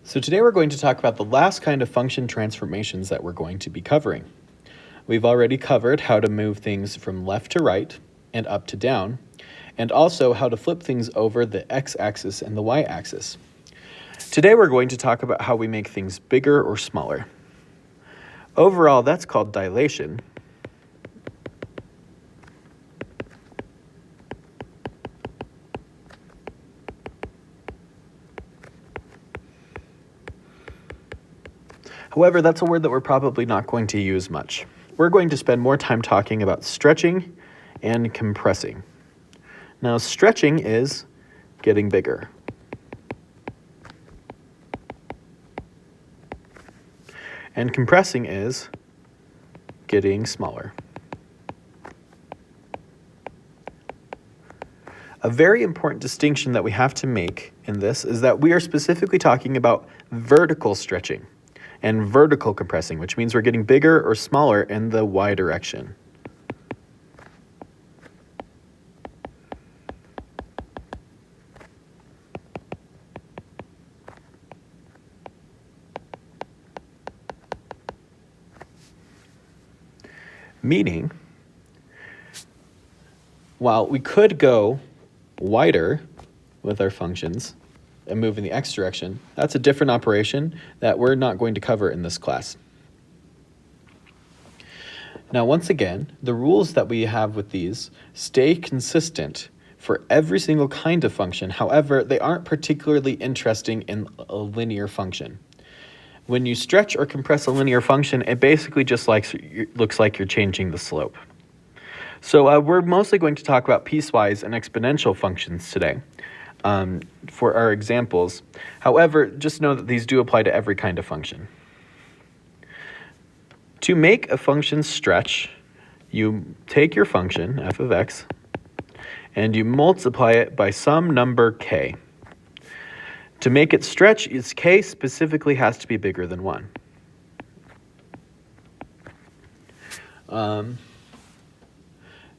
So today we're going to talk about the last kind of function transformations that we're going to be covering. We've already covered how to move things from left to right and up to down, and also how to flip things over the x-axis and the y-axis. Today we're going to talk about how we make things bigger or smaller. Overall, that's called dilation. However, that's a word that we're probably not going to use much. We're going to spend more time talking about stretching and compressing. Now, stretching is getting bigger. And compressing is getting smaller. A very important distinction that we have to make in this is that we are specifically talking about vertical stretching and vertical compressing, which means we're getting bigger or smaller in the y direction. Meaning, while we could go wider with our functions and move in the x direction, that's a different operation that we're not going to cover in this class. Now, once again, the rules that we have with these stay consistent for every single kind of function. However, they aren't particularly interesting in a linear function. When you stretch or compress a linear function, it basically just looks like you're changing the slope. So we're mostly going to talk about piecewise and exponential functions today for our examples. However, just know that these do apply to every kind of function. To make a function stretch, you take your function, f of x, and you multiply it by some number k. To make it stretch, its k specifically has to be bigger than 1.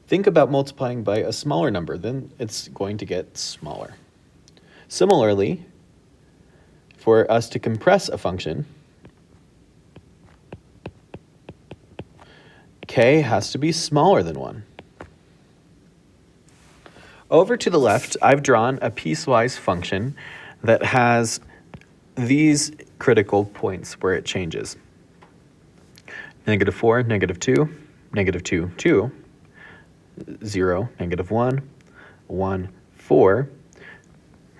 Think about multiplying by a smaller number, then it's going to get smaller. Similarly, for us to compress a function, k has to be smaller than 1. Over to the left, I've drawn a piecewise function that has these critical points where it changes. -4, -2, -2, 2, 0, -1, 1, 4,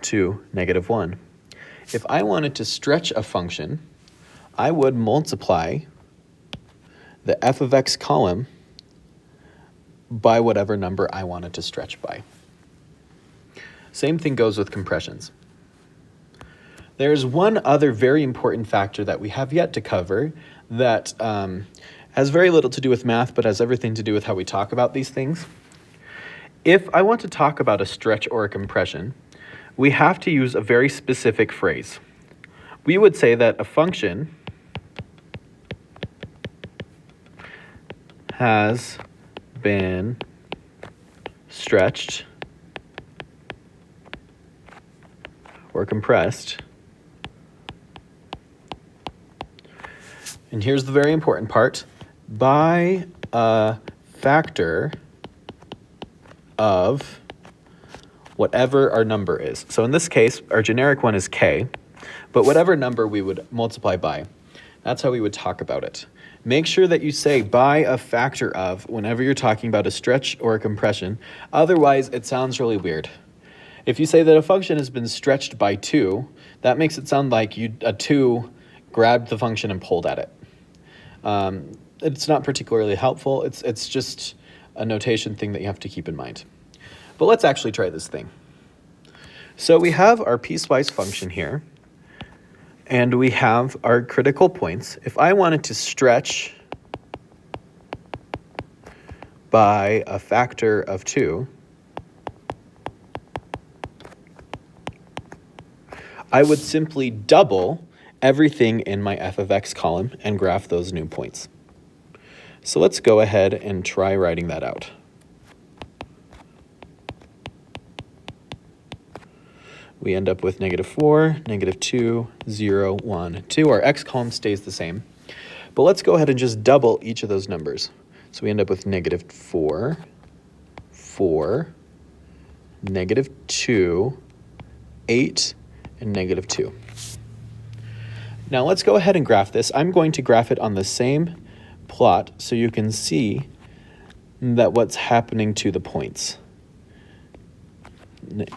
2, -1. If I wanted to stretch a function, I would multiply the f of x column by whatever number I wanted to stretch by. Same thing goes with compressions. There's one other very important factor that we have yet to cover that has very little to do with math, but has everything to do with how we talk about these things. If I want to talk about a stretch or a compression, we have to use a very specific phrase. We would say that a function has been stretched or compressed. And here's the very important part, by a factor of whatever our number is. So in this case, our generic one is k, but whatever number we would multiply by, that's how we would talk about it. Make sure that you say by a factor of whenever you're talking about a stretch or a compression, otherwise it sounds really weird. If you say that a function has been stretched by 2, that makes it sound like a 2 grabbed the function and pulled at it. It's not particularly helpful. It's just a notation thing that you have to keep in mind. But let's actually try this thing. So we have our piecewise function here, and we have our critical points. If I wanted to stretch by a factor of 2, I would simply double everything in my f of x column and graph those new points. So let's go ahead and try writing that out. we end up with -4, -2, 0, 1, 2. Our x column stays the same. But let's go ahead and just double each of those numbers. So we end up with -4, 4, -2, 8, and -2. Now let's go ahead and graph this. I'm going to graph it on the same plot so you can see that what's happening to the points.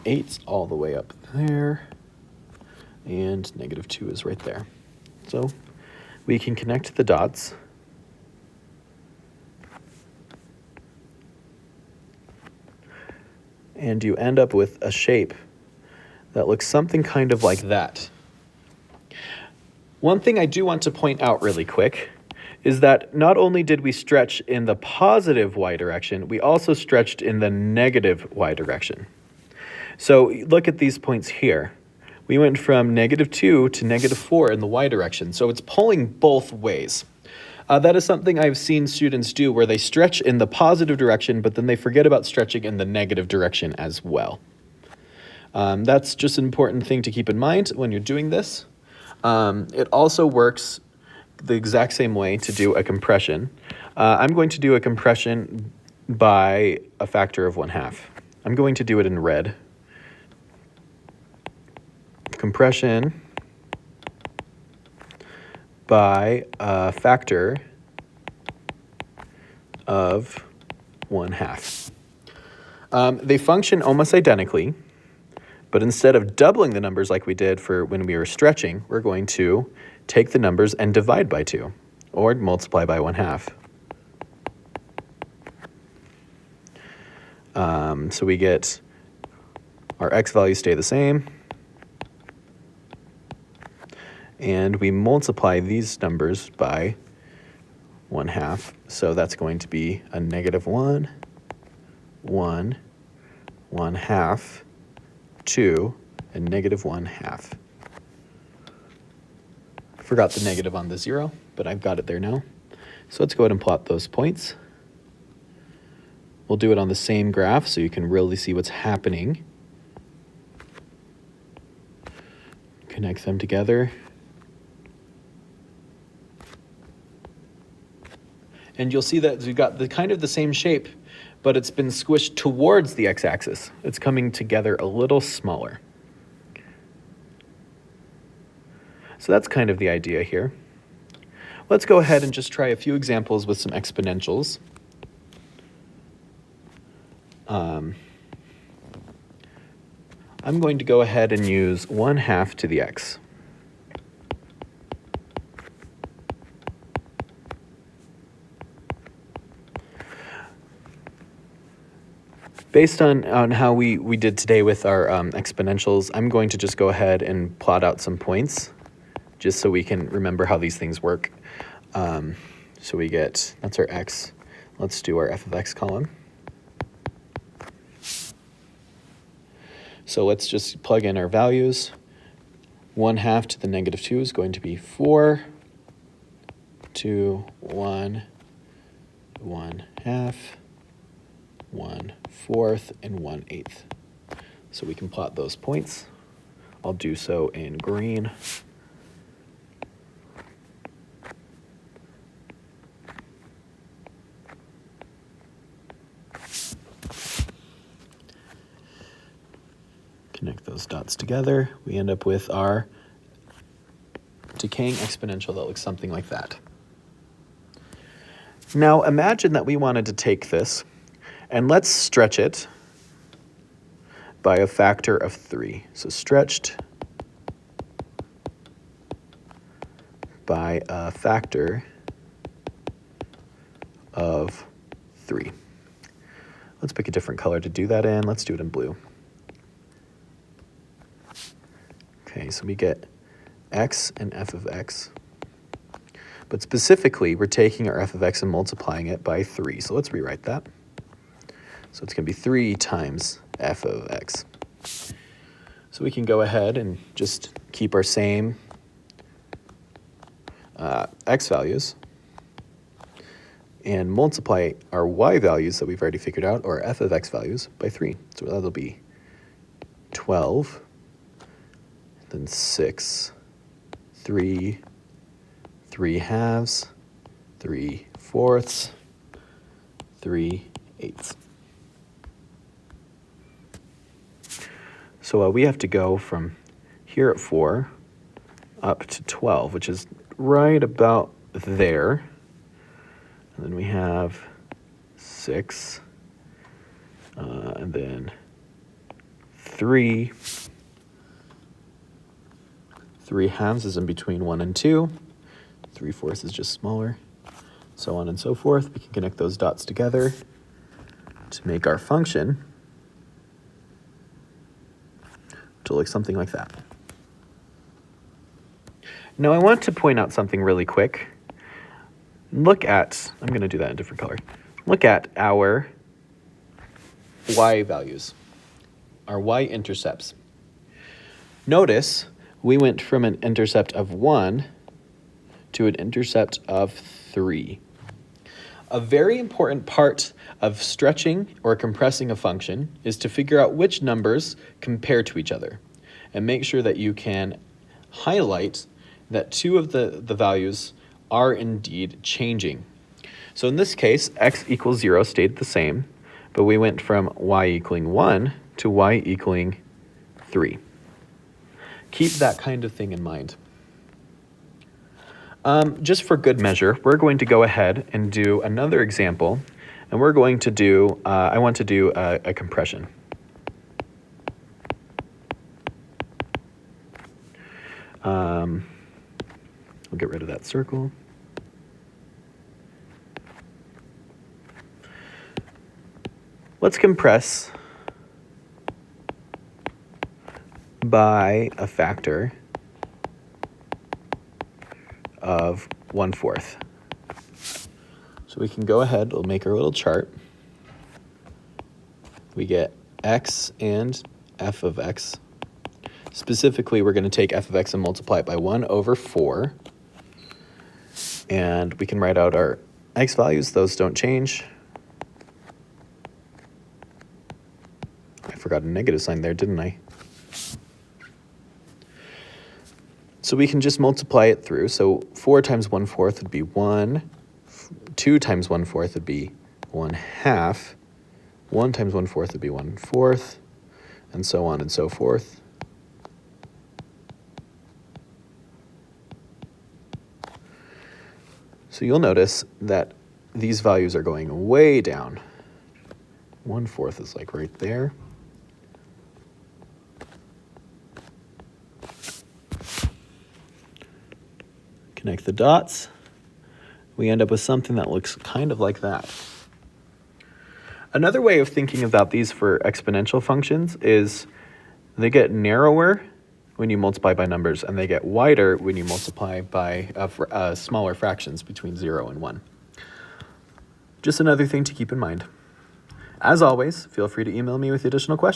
8's all the way up there, and -2 is right there. So we can connect the dots. And you end up with a shape that looks something kind of like that. One thing I do want to point out really quick is that not only did we stretch in the positive y direction, we also stretched in the negative y direction. So look at these points here. We went from -2 to -4 in the y direction, so it's pulling both ways. That is something I've seen students do where they stretch in the positive direction, but then they forget about stretching in the negative direction as well. That's just an important thing to keep in mind when you're doing this. It also works the exact same way to do a compression. I'm going to do a compression by a factor of 1/2. I'm going to do it in red. Compression by a factor of 1/2. They function almost identically, but instead of doubling the numbers like we did for when we were stretching, we're going to take the numbers and divide by 2, or multiply by 1/2. So we get our x values stay the same, and we multiply these numbers by 1/2. So that's going to be a -1, 1, 1/2, 2, and -1/2. Forgot the negative on the 0, but I've got it there now. So let's go ahead and plot those points. We'll do it on the same graph so you can really see what's happening. Connect them together. And you'll see that we've got the kind of the same shape, but it's been squished towards the x-axis. It's coming together a little smaller. So that's kind of the idea here. Let's go ahead and just try a few examples with some exponentials. I'm going to go ahead and use 1/2 to the x. Based on how we did today with our exponentials, I'm going to just go ahead and plot out some points just so we can remember how these things work. So we get, that's our x. Let's do our f of x column. So let's just plug in our values. 1/2 to the -2 is going to be 4, 2, 1, 1/2, 1/4, and 1/8. So we can plot those points. I'll do so in green. Connect those dots together. We end up with our decaying exponential that looks something like that. Now imagine that we wanted to take this and let's stretch it by a factor of 3. So stretched by a factor of 3. Let's pick a different color to do that in. Let's do it in blue. Okay, so we get x and f of x. But specifically, we're taking our f of x and multiplying it by 3. So let's rewrite that. So it's going to be 3 times f of x. So we can go ahead and just keep our same x values and multiply our y values that we've already figured out, or f of x values, by 3. So that'll be 12 then 6, 3, 3/2, 3/4, 3/8. So we have to go from here at 4 up to 12, which is right about there. And then we have 6, and then 3. 3/2 is in between 1 and 2. 3/4 is just smaller. So on and so forth. We can connect those dots together to make our function to look something like that. Now I want to point out something really quick. Look at, I'm going to do that in a different color. Look at our y values, our y-intercepts. Notice we went from an intercept of 1 to an intercept of 3. A very important part of stretching or compressing a function is to figure out which numbers compare to each other and make sure that you can highlight that 2 of the values are indeed changing. So in this case, x equals 0 stayed the same, but we went from y equaling 1 to y equaling 3. Keep that kind of thing in mind. Just for good measure, we're going to go ahead and do another example, and we're going to do, I want to do a compression. We'll get rid of that circle. Let's compress by a factor of 1/4. So we can go ahead, we'll make our little chart. We get x and f of x. Specifically, we're going to take f of x and multiply it by 1/4. And we can write out our x values. Those don't change. I forgot a negative sign there, didn't I? So we can just multiply it through. So 4 times 1/4 would be 1. 2 times 1/4 would be 1/2. 1 times 1/4 would be 1/4, and so on and so forth. So you'll notice that these values are going way down. 1/4 is like right there. Connect the dots. We end up with something that looks kind of like that. Another way of thinking about these for exponential functions is they get narrower when you multiply by numbers, and they get wider when you multiply by smaller fractions between 0 and 1. Just another thing to keep in mind. As always, feel free to email me with additional questions.